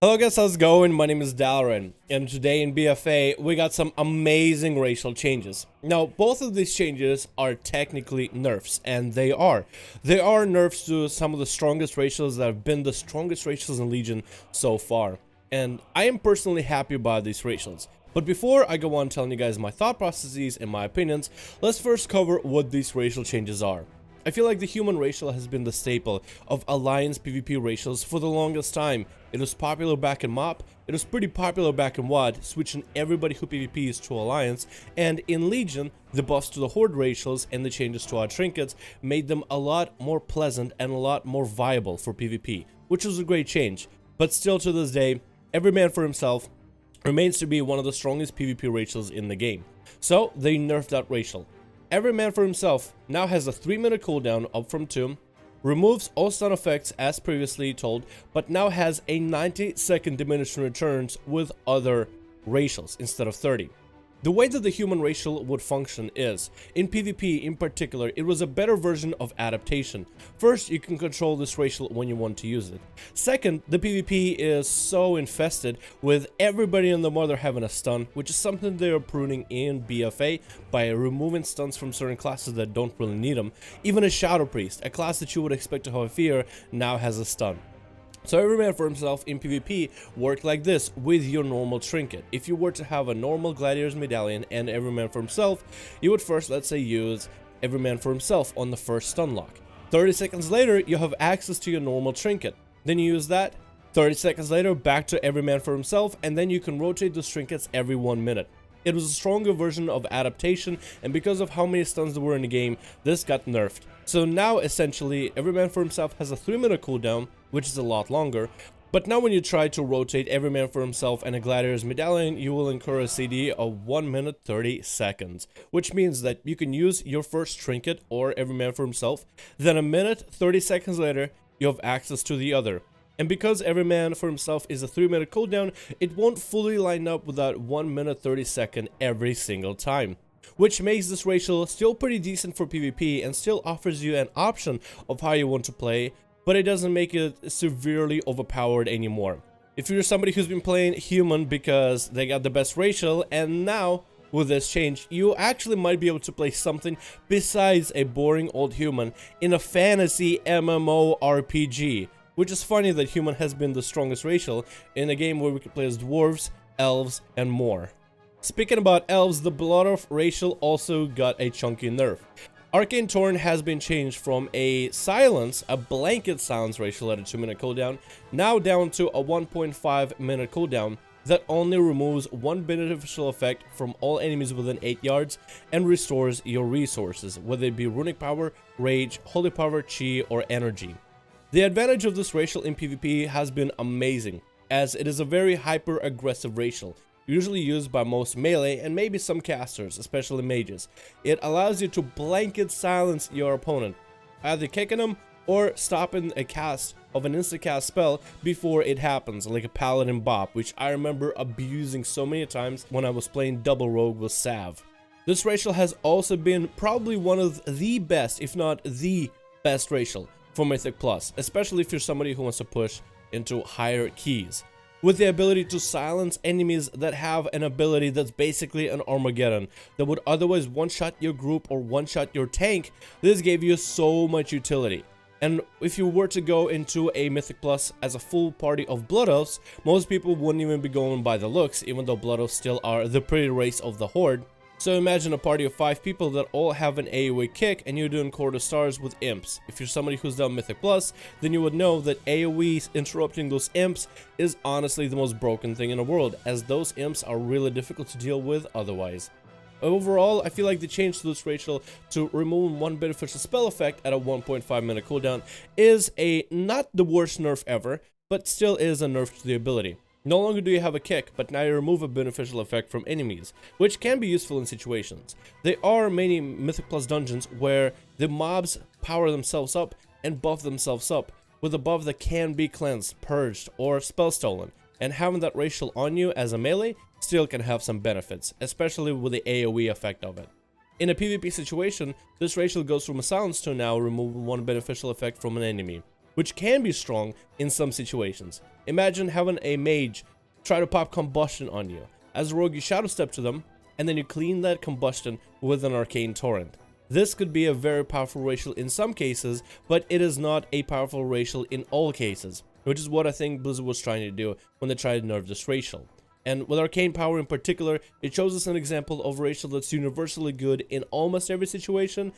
Hello guys, how's it going? My name is Dalrin, and today in BFA we got some amazing racial changes. Now, both of these changes are technically nerfs, and they are. They are nerfs to some of the strongest racials that have been the strongest racials in Legion so far. And I am personally happy about these racials. But before I go on telling you guys my thought processes and my opinions, let's first cover what these racial changes are. I feel like the human racial has been the staple of Alliance PvP racials for the longest time. It was popular back in MoP, it was pretty popular back in WoD, switching everybody who PvPs to Alliance, and in Legion, the buffs to the Horde racials and the changes to our trinkets made them a lot more pleasant and a lot more viable for PvP, which was a great change. But still to this day, every man for himself remains to be one of the strongest PvP racials in the game. So they nerfed that racial. Every man for himself now has a 3-minute cooldown up from 2, removes all stun effects as previously told, but now has a 90-second diminishing returns with other racials instead of 30. The way that the human racial would function is, in PvP in particular, it was a better version of adaptation. First, you can control this racial when you want to use it. Second, the PvP is so infested with everybody and the mother having a stun, which is something they are pruning in BFA by removing stuns from certain classes that don't really need them. Even a Shadow Priest, a class that you would expect to have a fear, now has a stun. So every man for himself in PvP worked like this with your normal trinket. If you were to have a normal Gladiator's Medallion and every man for himself, you would first, let's say, use every man for himself on the first stun lock. 30 seconds later, you have access to your normal trinket. Then you use that. 30 seconds later, back to every man for himself, and then you can rotate those trinkets every 1 minute. It was a stronger version of adaptation, and because of how many stuns there were in the game, this got nerfed. So now, essentially, every man for himself has a 3-minute cooldown, which is a lot longer, but now when you try to rotate every man for himself and a Gladiator's Medallion, you will incur a CD of 1 minute 30 seconds, which means that you can use your first trinket or every man for himself, then a minute 30 seconds later, you have access to the other. And because every man for himself is a 3-minute cooldown, it won't fully line up with that 1 minute 30 second every single time. Which makes this racial still pretty decent for PvP and still offers you an option of how you want to play, but it doesn't make it severely overpowered anymore. If you're somebody who's been playing human because they got the best racial, and now with this change, you actually might be able to play something besides a boring old human in a fantasy MMO RPG. Which is funny that human has been the strongest racial in a game where we can play as dwarves, elves, and more. Speaking about elves, the Blood Elf racial also got a chunky nerf. Arcane Torn has been changed from a silence, a blanket silence racial at a 2-minute cooldown, now down to a 1.5 minute cooldown that only removes one beneficial effect from all enemies within 8 yards and restores your resources, whether it be runic power, rage, holy power, chi, or energy. The advantage of this racial in PvP has been amazing, as it is a very hyper-aggressive racial, usually used by most melee and maybe some casters, especially mages. It allows you to blanket silence your opponent, either kicking them or stopping a cast of an insta-cast spell before it happens, like a Paladin Bop, which I remember abusing so many times when I was playing double rogue with Sav. This racial has also been probably one of the best, if not the best racial for Mythic Plus, especially if you're somebody who wants to push into higher keys. With the ability to silence enemies that have an ability that's basically an Armageddon, that would otherwise one-shot your group or one-shot your tank, this gave you so much utility. And if you were to go into a Mythic Plus as a full party of Blood Elves, most people wouldn't even be going by the looks, even though Blood Elves still are the pretty race of the Horde. So imagine a party of 5 people that all have an AoE kick and you're doing Court of Stars with imps. If you're somebody who's done Mythic Plus, then you would know that AoE interrupting those imps is honestly the most broken thing in the world, as those imps are really difficult to deal with otherwise. Overall, I feel like the change to this racial to remove one beneficial spell effect at a 1.5 minute cooldown is not the worst nerf ever, but still is a nerf to the ability. No longer do you have a kick, but now you remove a beneficial effect from enemies, which can be useful in situations. There are many Mythic Plus dungeons where the mobs power themselves up and buff themselves up with a buff that can be cleansed, purged, or spell stolen, and having that racial on you as a melee still can have some benefits, especially with the AoE effect of it. In a PvP situation, this racial goes from a silence to now removing one beneficial effect from an enemy. which can be strong in some situations. Imagine having a mage try to pop combustion on you. As a rogue, you shadow step to them, and then you clean that combustion with an arcane torrent. This could be a very powerful racial in some cases, but it is not a powerful racial in all cases, which is what I think Blizzard was trying to do when they tried to nerf this racial. And with arcane power in particular, it shows us an example of a racial that's universally good in almost every situation,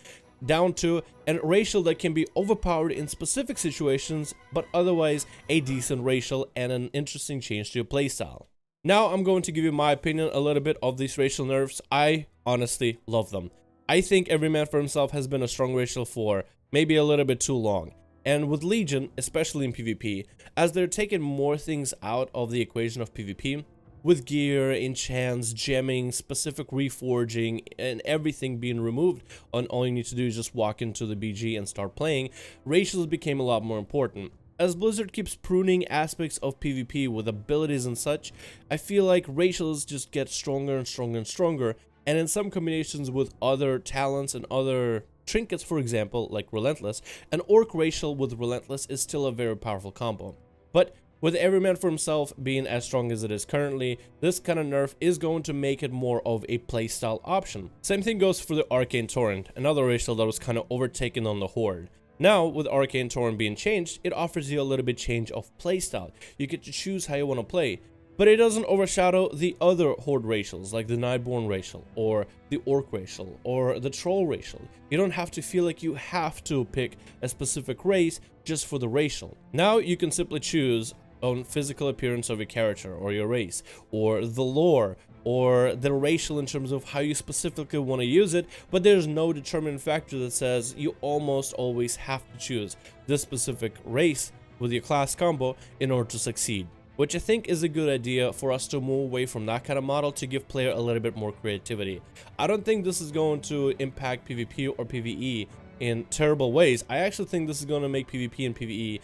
down to a racial that can be overpowered in specific situations, but otherwise a decent racial and an interesting change to your playstyle. Now I'm going to give you my opinion a little bit of these racial nerfs. I honestly love them. I think Every Man for Himself has been a strong racial for maybe a little bit too long. And with Legion, especially in PvP, as they're taking more things out of the equation of PvP, with gear, enchants, gemming, specific reforging, and everything being removed, and all you need to do is just walk into the BG and start playing, racials became a lot more important. As Blizzard keeps pruning aspects of PvP with abilities and such, I feel like racials just get stronger and stronger and stronger, and in some combinations with other talents and other trinkets, for example, like Relentless, an Orc racial with Relentless is still a very powerful combo. But with Every Man for Himself being as strong as it is currently, this kind of nerf is going to make it more of a playstyle option. Same thing goes for the Arcane Torrent, another racial that was kind of overtaken on the Horde. Now, with Arcane Torrent being changed, it offers you a little bit change of playstyle. You get to choose how you want to play, but it doesn't overshadow the other Horde racials, like the Nightborn racial, or the Orc racial, or the Troll racial. You don't have to feel like you have to pick a specific race just for the racial. Now you can simply choose on physical appearance of your character or your race, or the lore, or the racial in terms of how you specifically want to use it, but there's no determining factor that says you almost always have to choose this specific race with your class combo in order to succeed, which I think is a good idea for us to move away from that kind of model to give player a little bit more creativity. I don't think this is going to impact PvP or PvE in terrible ways. I actually think this is going to make PvP and PvE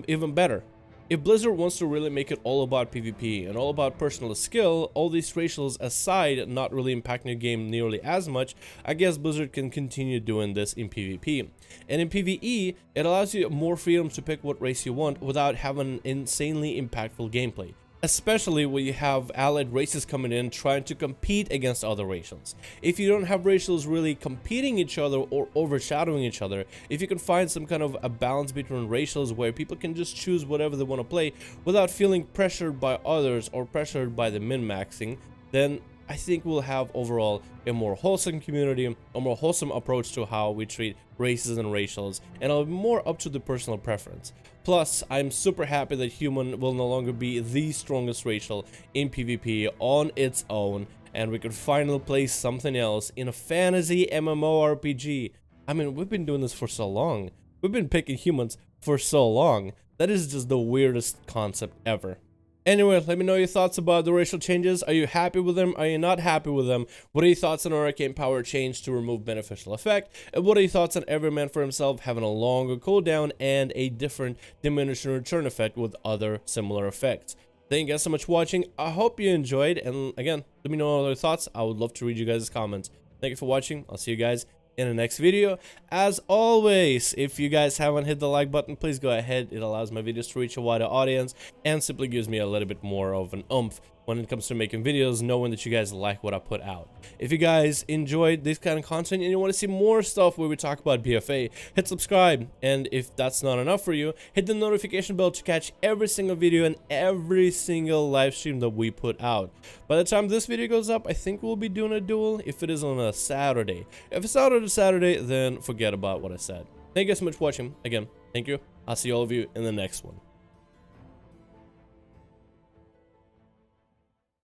even better. If Blizzard wants to really make it all about PvP and all about personal skill, all these racials aside not really impacting the game nearly as much, I guess Blizzard can continue doing this in PvP. And in PvE, it allows you more freedom to pick what race you want without having insanely impactful gameplay. Especially when you have allied races coming in trying to compete against other racials. If you don't have racials really competing each other or overshadowing each other, if you can find some kind of a balance between racials where people can just choose whatever they want to play without feeling pressured by others or pressured by the min-maxing, then I think we'll have overall a more wholesome community, a more wholesome approach to how we treat races and racials, and it'll be more up to the personal preference. Plus, I'm super happy that human will no longer be the strongest racial in PvP on its own, and we could finally play something else in a fantasy MMORPG. I mean, we've been doing this for so long. We've been picking humans for so long. That is just the weirdest concept ever. Anyway, let me know your thoughts about the racial changes. Are you happy with them? Are you not happy with them? What are your thoughts on arcane power change to remove beneficial effect? And what are your thoughts on Every Man for Himself having a longer cooldown and a different diminishing return effect with other similar effects? Thank you guys so much for watching. I hope you enjoyed, and again, let me know all your thoughts. I would love to read you guys' comments. Thank you for watching. I'll see you guys in the next video. As always, if you guys haven't hit the like button, please go ahead. It allows my videos to reach a wider audience and simply gives me a little bit more of an oomph when it comes to making videos, knowing that you guys like what I put out. If you guys enjoyed this kind of content and you want to see more stuff where we talk about BFA, hit subscribe, and if that's not enough for you, hit the notification bell to catch every single video and every single live stream that we put out. By the time this video goes up, I think we'll be doing a duel if it is on a Saturday. If it's out on a Saturday, then forget about what I said. Thank you guys so much for watching. Again, thank you. I'll see all of you in the next one.